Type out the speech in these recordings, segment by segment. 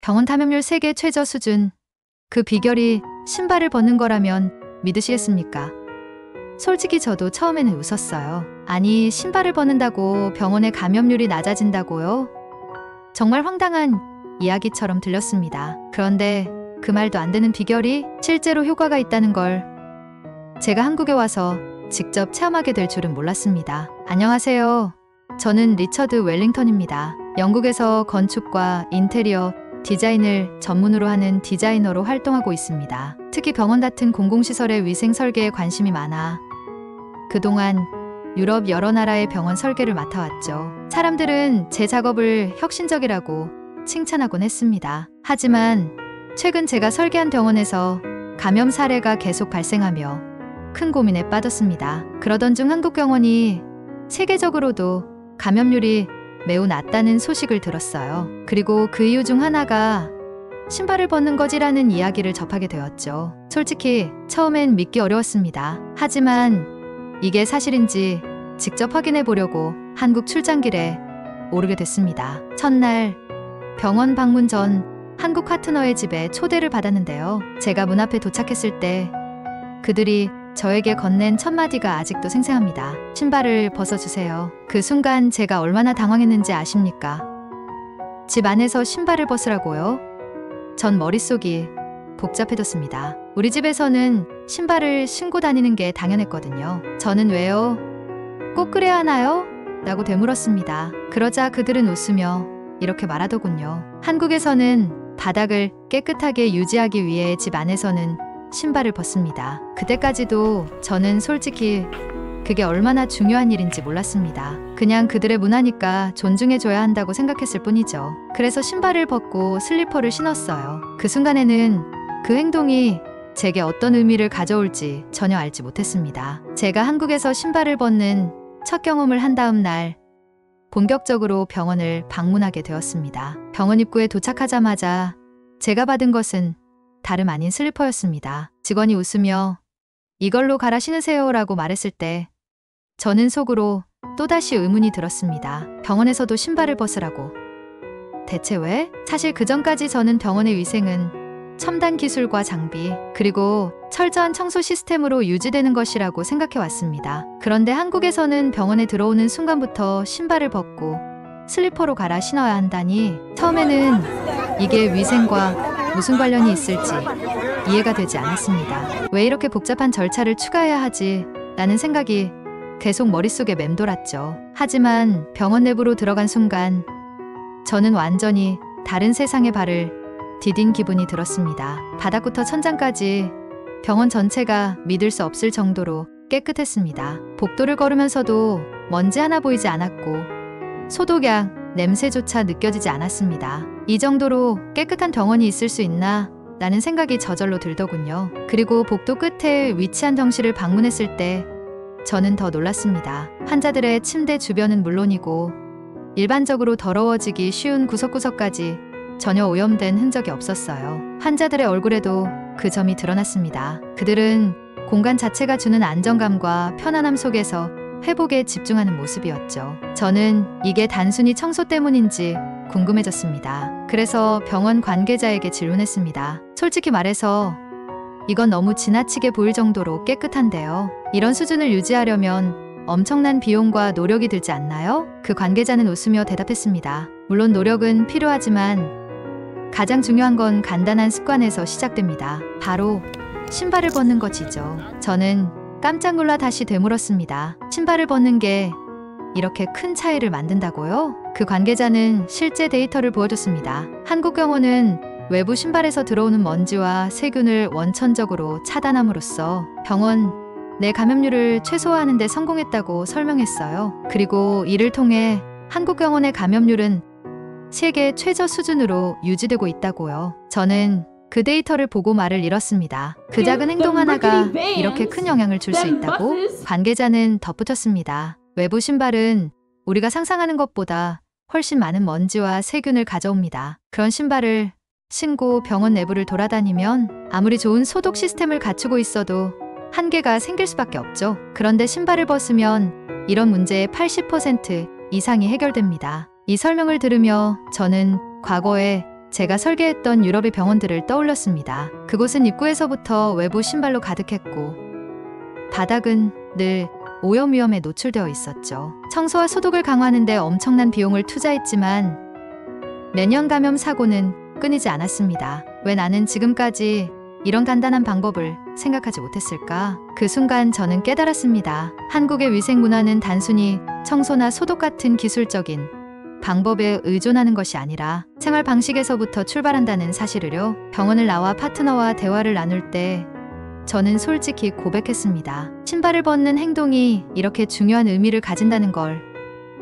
병원 감염률 세계 최저 수준. 그 비결이 신발을 벗는 거라면 믿으시겠습니까? 솔직히 저도 처음에는 웃었어요. 아니, 신발을 벗는다고 병원의 감염률이 낮아진다고요? 정말 황당한 이야기처럼 들렸습니다. 그런데 그 말도 안 되는 비결이 실제로 효과가 있다는 걸 제가 한국에 와서 직접 체험하게 될 줄은 몰랐습니다. 안녕하세요. 저는 리처드 웰링턴입니다. 영국에서 건축과 인테리어 디자인을 전문으로 하는 디자이너로 활동하고 있습니다. 특히 병원 같은 공공시설의 위생 설계에 관심이 많아 그동안 유럽 여러 나라의 병원 설계를 맡아왔죠. 사람들은 제 작업을 혁신적이라고 칭찬하곤 했습니다. 하지만 최근 제가 설계한 병원에서 감염 사례가 계속 발생하며 큰 고민에 빠졌습니다. 그러던 중 한국 병원이 세계적으로도 감염률이 매우 낮다는 소식을 들었어요. 그리고 그 이유 중 하나가 신발을 벗는 거지라는 이야기를 접하게 되었죠. 솔직히 처음엔 믿기 어려웠습니다. 하지만 이게 사실인지 직접 확인해 보려고 한국 출장길에 오르게 됐습니다. 첫날 병원 방문 전 한국 파트너의 집에 초대를 받았는데요. 제가 문 앞에 도착했을 때 그들이 저에게 건넨 첫 마디가 아직도 생생합니다. 신발을 벗어주세요. 그 순간 제가 얼마나 당황했는지 아십니까? 집 안에서 신발을 벗으라고요? 전 머릿속이 복잡해졌습니다. 우리 집에서는 신발을 신고 다니는 게 당연했거든요. 저는 왜요? 꼭 그래야 하나요? 라고 되물었습니다. 그러자 그들은 웃으며 이렇게 말하더군요. 한국에서는 바닥을 깨끗하게 유지하기 위해 집 안에서는 신발을 벗습니다. 그때까지도 저는 솔직히 그게 얼마나 중요한 일인지 몰랐습니다. 그냥 그들의 문화니까 존중해줘야 한다고 생각했을 뿐이죠. 그래서 신발을 벗고 슬리퍼를 신었어요. 그 순간에는 그 행동이 제게 어떤 의미를 가져올지 전혀 알지 못했습니다. 제가 한국에서 신발을 벗는 첫 경험을 한 다음 날 본격적으로 병원을 방문하게 되었습니다. 병원 입구에 도착하자마자 제가 받은 것은 다름 아닌 슬리퍼였습니다. 직원이 웃으며 이걸로 갈아 신으세요 라고 말했을 때 저는 속으로 또다시 의문이 들었습니다. 병원에서도 신발을 벗으라고. 대체 왜? 사실 그전까지 저는 병원의 위생은 첨단 기술과 장비 그리고 철저한 청소 시스템으로 유지되는 것이라고 생각해 왔습니다. 그런데 한국에서는 병원에 들어오는 순간부터 신발을 벗고 슬리퍼로 갈아 신어야 한다니 처음에는 이게 위생과 무슨 관련이 있을지 이해가 되지 않았습니다. 왜 이렇게 복잡한 절차를 추가해야 하지? 라는 생각이 계속 머릿속에 맴돌았죠. 하지만 병원 내부로 들어간 순간 저는 완전히 다른 세상에 발을 디딘 기분이 들었습니다. 바닥부터 천장까지 병원 전체가 믿을 수 없을 정도로 깨끗했습니다. 복도를 걸으면서도 먼지 하나 보이지 않았고 소독약, 냄새조차 느껴지지 않았습니다. 이 정도로 깨끗한 병원이 있을 수 있나? 라는 생각이 저절로 들더군요. 그리고 복도 끝에 위치한 병실을 방문했을 때 저는 더 놀랐습니다. 환자들의 침대 주변은 물론이고 일반적으로 더러워지기 쉬운 구석구석까지 전혀 오염된 흔적이 없었어요. 환자들의 얼굴에도 그 점이 드러났습니다. 그들은 공간 자체가 주는 안정감과 편안함 속에서 회복에 집중하는 모습이었죠. 저는 이게 단순히 청소 때문인지 궁금해졌습니다. 그래서 병원 관계자에게 질문했습니다. 솔직히 말해서 이건 너무 지나치게 보일 정도로 깨끗한데요. 이런 수준을 유지하려면 엄청난 비용과 노력이 들지 않나요? 그 관계자는 웃으며 대답했습니다. 물론 노력은 필요하지만 가장 중요한 건 간단한 습관에서 시작됩니다. 바로 신발을 벗는 것이죠. 저는 깜짝 놀라 다시 되물었습니다. 신발을 벗는 게 이렇게 큰 차이를 만든다고요? 그 관계자는 실제 데이터를 보여줬습니다. 한국 병원은 외부 신발에서 들어오는 먼지와 세균을 원천적으로 차단함으로써 병원 내 감염률을 최소화하는 데 성공했다고 설명했어요. 그리고 이를 통해 한국 병원의 감염률은 세계 최저 수준으로 유지되고 있다고요. 저는 그 데이터를 보고 말을 잃었습니다. 그 작은 행동 하나가 이렇게 큰 영향을 줄 수 있다고? 관계자는 덧붙였습니다. 외부 신발은 우리가 상상하는 것보다 훨씬 많은 먼지와 세균을 가져옵니다. 그런 신발을 신고 병원 내부를 돌아다니면 아무리 좋은 소독 시스템을 갖추고 있어도 한계가 생길 수밖에 없죠. 그런데 신발을 벗으면 이런 문제의 80% 이상이 해결됩니다. 이 설명을 들으며 저는 과거에 제가 설계했던 유럽의 병원들을 떠올렸습니다. 그곳은 입구에서부터 외부 신발로 가득했고 바닥은 늘 오염위험에 노출되어 있었죠. 청소와 소독을 강화하는 데 엄청난 비용을 투자했지만 매년 감염 사고는 끊이지 않았습니다. 왜 나는 지금까지 이런 간단한 방법을 생각하지 못했을까? 그 순간 저는 깨달았습니다. 한국의 위생 문화는 단순히 청소나 소독 같은 기술적인 방법에 의존하는 것이 아니라 생활 방식에서부터 출발한다는 사실을요. 병원을 나와 파트너와 대화를 나눌 때 저는 솔직히 고백했습니다. 신발을 벗는 행동이 이렇게 중요한 의미를 가진다는 걸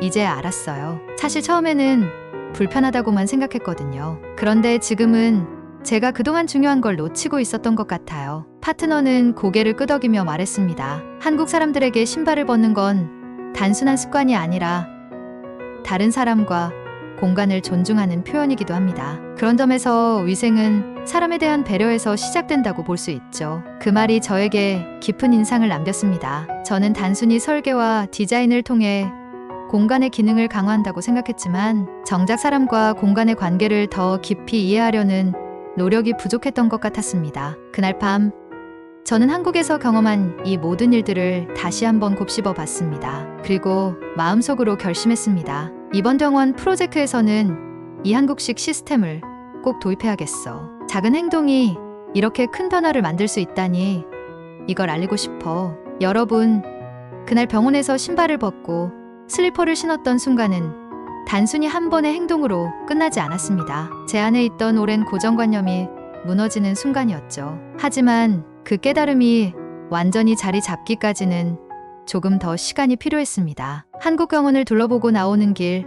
이제 알았어요. 사실 처음에는 불편하다고만 생각했거든요. 그런데 지금은 제가 그동안 중요한 걸 놓치고 있었던 것 같아요. 파트너는 고개를 끄덕이며 말했습니다. 한국 사람들에게 신발을 벗는 건 단순한 습관이 아니라 다른 사람과 공간을 존중하는 표현이기도 합니다. 그런 점에서 위생은 사람에 대한 배려에서 시작된다고 볼 수 있죠. 그 말이 저에게 깊은 인상을 남겼습니다. 저는 단순히 설계와 디자인을 통해 공간의 기능을 강화한다고 생각했지만 정작 사람과 공간의 관계를 더 깊이 이해하려는 노력이 부족했던 것 같았습니다. 그날 밤 저는 한국에서 경험한 이 모든 일들을 다시 한번 곱씹어 봤습니다. 그리고 마음속으로 결심했습니다. 이번 병원 프로젝트에서는 이 한국식 시스템을 꼭 도입해야겠어. 작은 행동이 이렇게 큰 변화를 만들 수 있다니 이걸 알리고 싶어. 여러분, 그날 병원에서 신발을 벗고 슬리퍼를 신었던 순간은 단순히 한 번의 행동으로 끝나지 않았습니다. 제 안에 있던 오랜 고정관념이 무너지는 순간이었죠. 하지만 그 깨달음이 완전히 자리 잡기까지는 조금 더 시간이 필요했습니다. 한국 병원을 둘러보고 나오는 길,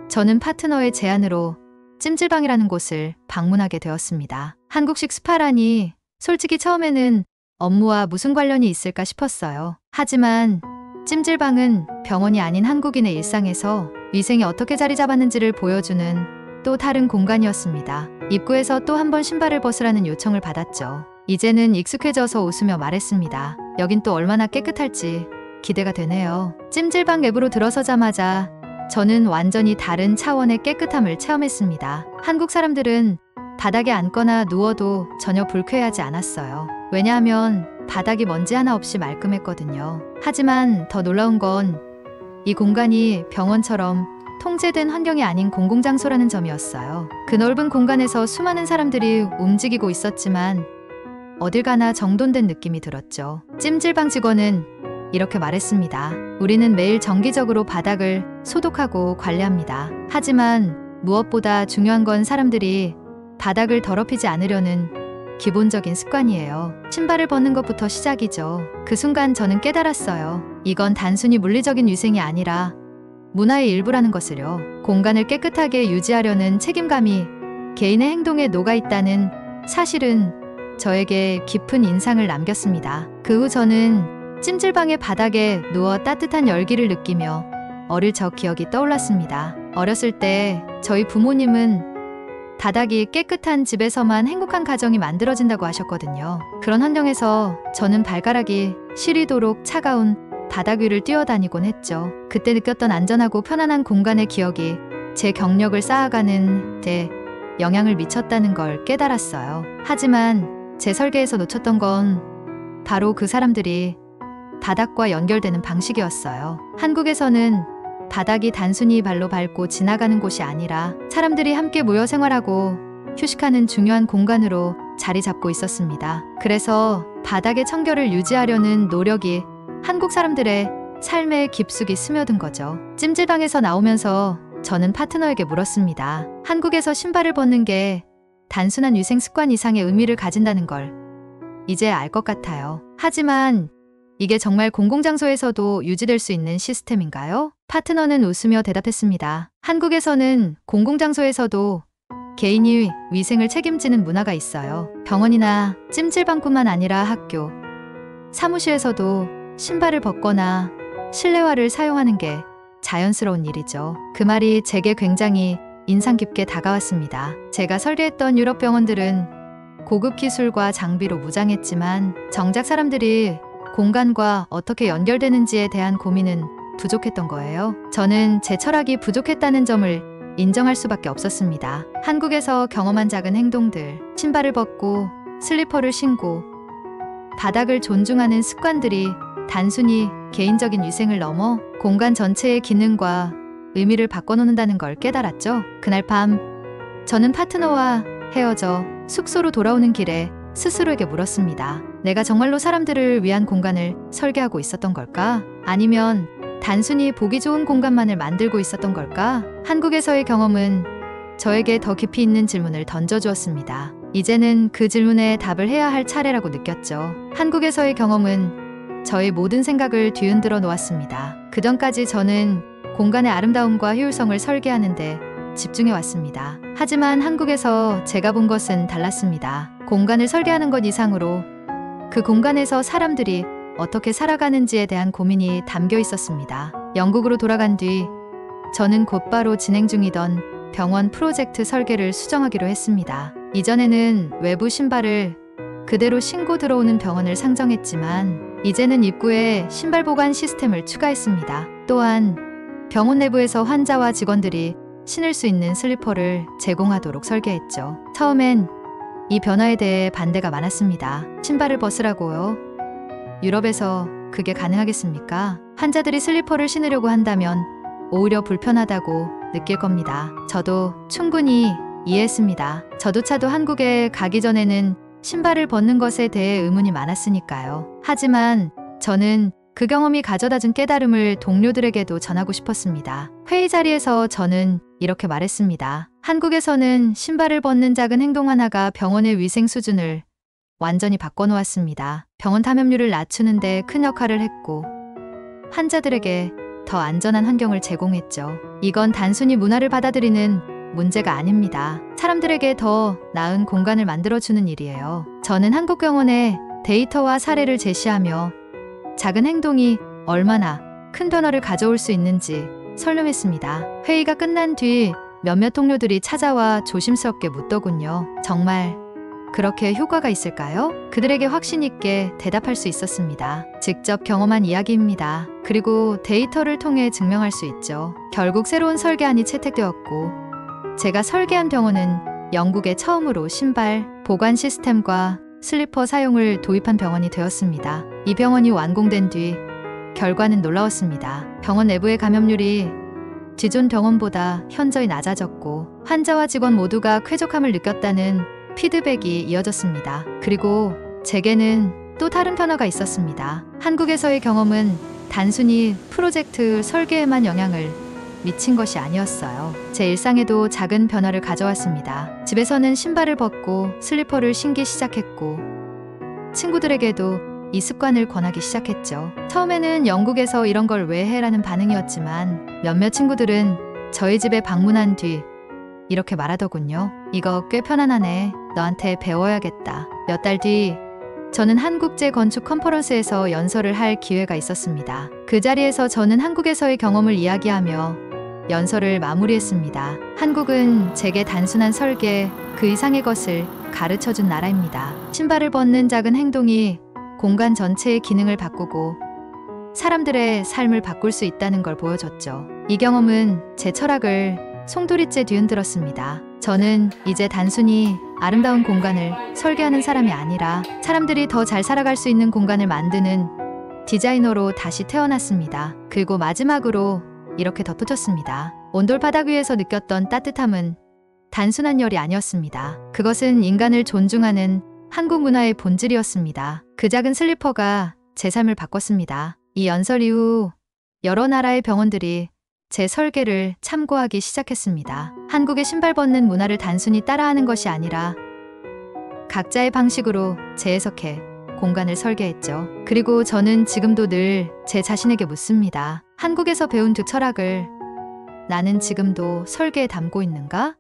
저는 파트너의 제안으로 찜질방이라는 곳을 방문하게 되었습니다. 한국식 스파라니 솔직히 처음에는 업무와 무슨 관련이 있을까 싶었어요. 하지만 찜질방은 병원이 아닌 한국인의 일상에서 위생이 어떻게 자리 잡았는지를 보여주는 또 다른 공간이었습니다. 입구에서 또 한 번 신발을 벗으라는 요청을 받았죠. 이제는 익숙해져서 웃으며 말했습니다. 여긴 또 얼마나 깨끗할지 기대가 되네요. 찜질방 앱으로 들어서자마자 저는 완전히 다른 차원의 깨끗함을 체험했습니다. 한국 사람들은 바닥에 앉거나 누워도 전혀 불쾌하지 않았어요. 왜냐하면 바닥이 먼지 하나 없이 말끔했거든요. 하지만 더 놀라운 건 이 공간이 병원처럼 통제된 환경이 아닌 공공장소라는 점이었어요. 그 넓은 공간에서 수많은 사람들이 움직이고 있었지만 어딜 가나 정돈된 느낌이 들었죠. 찜질방 직원은 이렇게 말했습니다. 우리는 매일 정기적으로 바닥을 소독하고 관리합니다. 하지만 무엇보다 중요한 건 사람들이 바닥을 더럽히지 않으려는 기본적인 습관이에요. 신발을 벗는 것부터 시작이죠. 그 순간 저는 깨달았어요. 이건 단순히 물리적인 위생이 아니라 문화의 일부라는 것을요. 공간을 깨끗하게 유지하려는 책임감이 개인의 행동에 녹아있다는 사실은 저에게 깊은 인상을 남겼습니다. 그 후 저는 찜질방의 바닥에 누워 따뜻한 열기를 느끼며 어릴 적 기억이 떠올랐습니다. 어렸을 때 저희 부모님은 바닥이 깨끗한 집에서만 행복한 가정이 만들어진다고 하셨거든요. 그런 환경에서 저는 발가락이 시리도록 차가운 바닥 위를 뛰어다니곤 했죠. 그때 느꼈던 안전하고 편안한 공간의 기억이 제 경력을 쌓아가는 데 영향을 미쳤다는 걸 깨달았어요. 하지만 제 설계에서 놓쳤던 건 바로 그 사람들이 바닥과 연결되는 방식이었어요. 한국에서는 바닥이 단순히 발로 밟고 지나가는 곳이 아니라 사람들이 함께 모여 생활하고 휴식하는 중요한 공간으로 자리 잡고 있었습니다. 그래서 바닥의 청결을 유지하려는 노력이 한국 사람들의 삶에 깊숙이 스며든 거죠. 찜질방에서 나오면서 저는 파트너에게 물었습니다. 한국에서 신발을 벗는 게 단순한 위생 습관 이상의 의미를 가진다는 걸 이제 알 것 같아요. 하지만 이게 정말 공공장소에서도 유지될 수 있는 시스템인가요? 파트너는 웃으며 대답했습니다. 한국에서는 공공장소에서도 개인이 위생을 책임지는 문화가 있어요. 병원이나 찜질방뿐만 아니라 학교, 사무실에서도 신발을 벗거나 실내화를 사용하는 게 자연스러운 일이죠. 그 말이 제게 굉장히 인상 깊게 다가왔습니다. 제가 설계했던 유럽 병원들은 고급 기술과 장비로 무장했지만 정작 사람들이 공간과 어떻게 연결되는지에 대한 고민은 부족했던 거예요. 저는 제 철학이 부족했다는 점을 인정할 수밖에 없었습니다. 한국에서 경험한 작은 행동들, 신발을 벗고 슬리퍼를 신고 바닥을 존중하는 습관들이 단순히 개인적인 위생을 넘어 공간 전체의 기능과 의미를 바꿔놓는다는 걸 깨달았죠. 그날 밤 저는 파트너와 헤어져 숙소로 돌아오는 길에 스스로에게 물었습니다. 내가 정말로 사람들을 위한 공간을 설계하고 있었던 걸까? 아니면 단순히 보기 좋은 공간만을 만들고 있었던 걸까? 한국에서의 경험은 저에게 더 깊이 있는 질문을 던져주었습니다. 이제는 그 질문에 답을 해야 할 차례라고 느꼈죠. 한국에서의 경험은 저의 모든 생각을 뒤흔들어 놓았습니다. 그전까지 저는 공간의 아름다움과 효율성을 설계하는데 집중해 왔습니다. 하지만 한국에서 제가 본 것은 달랐습니다. 공간을 설계하는 것 이상으로 그 공간에서 사람들이 어떻게 살아가는지에 대한 고민이 담겨 있었습니다. 영국으로 돌아간 뒤 저는 곧바로 진행 중이던 병원 프로젝트 설계를 수정하기로 했습니다. 이전에는 외부 신발을 그대로 신고 들어오는 병원을 상정했지만 이제는 입구에 신발 보관 시스템을 추가했습니다. 또한 병원 내부에서 환자와 직원들이 신을 수 있는 슬리퍼를 제공하도록 설계했죠. 처음엔 이 변화에 대해 반대가 많았습니다. 신발을 벗으라고요? 유럽에서 그게 가능하겠습니까? 환자들이 슬리퍼를 신으려고 한다면 오히려 불편하다고 느낄 겁니다. 저도 충분히 이해했습니다. 저조차도 한국에 가기 전에는 신발을 벗는 것에 대해 의문이 많았으니까요. 하지만 저는 그 경험이 가져다준 깨달음을 동료들에게도 전하고 싶었습니다. 회의 자리에서 저는 이렇게 말했습니다. 한국에서는 신발을 벗는 작은 행동 하나가 병원의 위생 수준을 완전히 바꿔놓았습니다. 병원 감염률을 낮추는 데 큰 역할을 했고 환자들에게 더 안전한 환경을 제공했죠. 이건 단순히 문화를 받아들이는 문제가 아닙니다. 사람들에게 더 나은 공간을 만들어주는 일이에요. 저는 한국 병원의 데이터와 사례를 제시하며 작은 행동이 얼마나 큰 변화를 가져올 수 있는지 설명했습니다. 회의가 끝난 뒤 몇몇 동료들이 찾아와 조심스럽게 묻더군요. 정말 그렇게 효과가 있을까요? 그들에게 확신 있게 대답할 수 있었습니다. 직접 경험한 이야기입니다. 그리고 데이터를 통해 증명할 수 있죠. 결국 새로운 설계안이 채택되었고 제가 설계한 병원은 영국에 처음으로 신발 보관 시스템과 슬리퍼 사용을 도입한 병원이 되었습니다. 이 병원이 완공된 뒤 결과는 놀라웠습니다. 병원 내부의 감염률이 기존 병원보다 현저히 낮아졌고 환자와 직원 모두가 쾌적함을 느꼈다는 피드백이 이어졌습니다. 그리고 제게는 또 다른 변화가 있었습니다. 한국에서의 경험은 단순히 프로젝트 설계에만 영향을 미친 것이 아니었어요. 제 일상에도 작은 변화를 가져왔습니다. 집에서는 신발을 벗고 슬리퍼를 신기 시작했고 친구들에게도 이 습관을 권하기 시작했죠. 처음에는 영국에서 이런 걸 왜 해? 라는 반응이었지만 몇몇 친구들은 저희 집에 방문한 뒤 이렇게 말하더군요. 이거 꽤 편안하네. 너한테 배워야겠다. 몇 달 뒤 저는 한국제 건축 컨퍼런스에서 연설을 할 기회가 있었습니다. 그 자리에서 저는 한국에서의 경험을 이야기하며 연설을 마무리했습니다. 한국은 제게 단순한 설계, 그 이상의 것을 가르쳐준 나라입니다. 신발을 벗는 작은 행동이 공간 전체의 기능을 바꾸고 사람들의 삶을 바꿀 수 있다는 걸 보여줬죠. 이 경험은 제 철학을 송두리째 뒤흔들었습니다. 저는 이제 단순히 아름다운 공간을 설계하는 사람이 아니라 사람들이 더 잘 살아갈 수 있는 공간을 만드는 디자이너로 다시 태어났습니다. 그리고 마지막으로 이렇게 덧붙였습니다. 온돌 바닥 위에서 느꼈던 따뜻함은 단순한 열이 아니었습니다. 그것은 인간을 존중하는 한국 문화의 본질이었습니다. 그 작은 슬리퍼가 제 삶을 바꿨습니다. 이 연설 이후 여러 나라의 병원들이 제 설계를 참고하기 시작했습니다. 한국의 신발 벗는 문화를 단순히 따라하는 것이 아니라 각자의 방식으로 재해석해 공간을 설계했죠. 그리고 저는 지금도 늘 제 자신에게 묻습니다. 한국에서 배운 그 철학을 나는 지금도 설계에 담고 있는가?